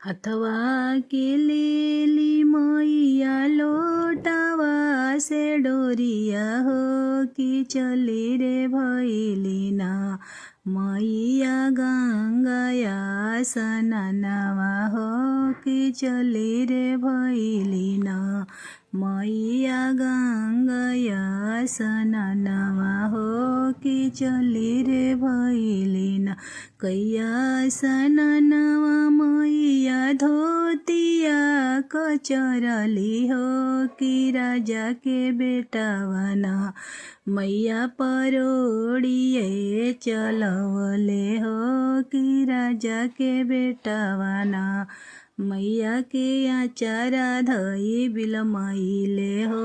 हथवा के लेली मैया लोटावा से डोरिया हो कि चली रे भैली ना मैया गंगाया सननवा हो कि चली रे भैली ना मैया गंगाया सननवा हो कि चली रे भैली ना कैया सननवा मैया धोतिया कचरली हो कि राजा के बेटावना मैया परोड़िए चलवले हो कि राजा के बेटावना मैया के आचारा धई बिलमैले हो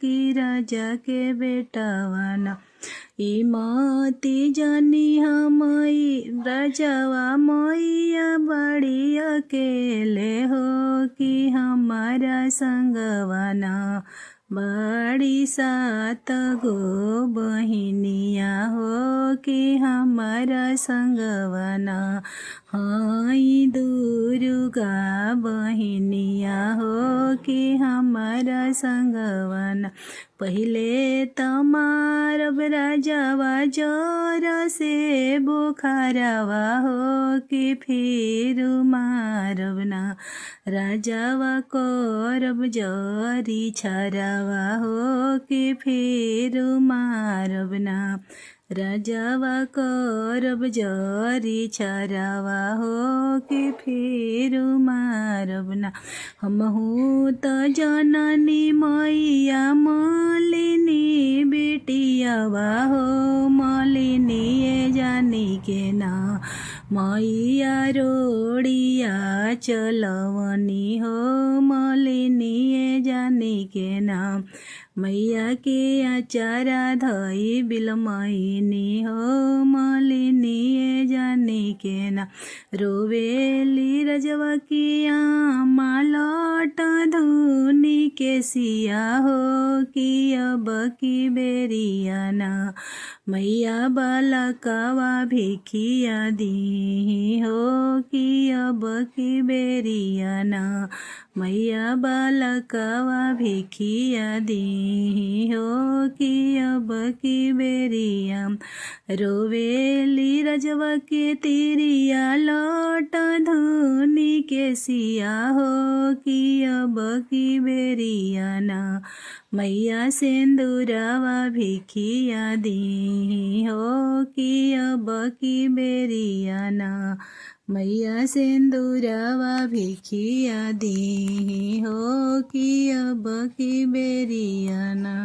कि राजा के बेटावना इमती जानी हमई राजावा मैया बड़ी अकेले हो कि हमारा संगवाना बड़ी सात गो बहिनिया हो कि हमारा संगवाना हई दुर्गा बहिनिया हो कि हमारा संगवाना पहले तमारब राजावा जोर से बुखारावा हो कि फिर मारब ना राजावा करब जरी छरावा हो कि फिर मारब ना राजावा करब जरी छरावा हो कि फिर मारब ना हमहू त जननी मैया मलिनी बेटियावा हो मलिनी जानी के ना मैया रोड़िया चलवनी हो मलिनी जानी के ना मैया के आचारा धई बिलमैनी हो मलिनी जानी के ना रोवेली रजवा किया मालट धुनी के सिया हो कि अब की बेरिया ना मैया बालकवा भिखिया दी हो कि अब की बेरिया ना मैया बालकवा भिखिया दी हो कि अब की बेरिया रोवेली रजवा के तिरिया लौट धुनी के सिया हो कि अब की बेरिया ना मैया सिंदूरवा भिखिया दी हो कि अब की बेरिया ना मैया सिंदूरवा भिखिया दी हो कि अब की बेरिया ना।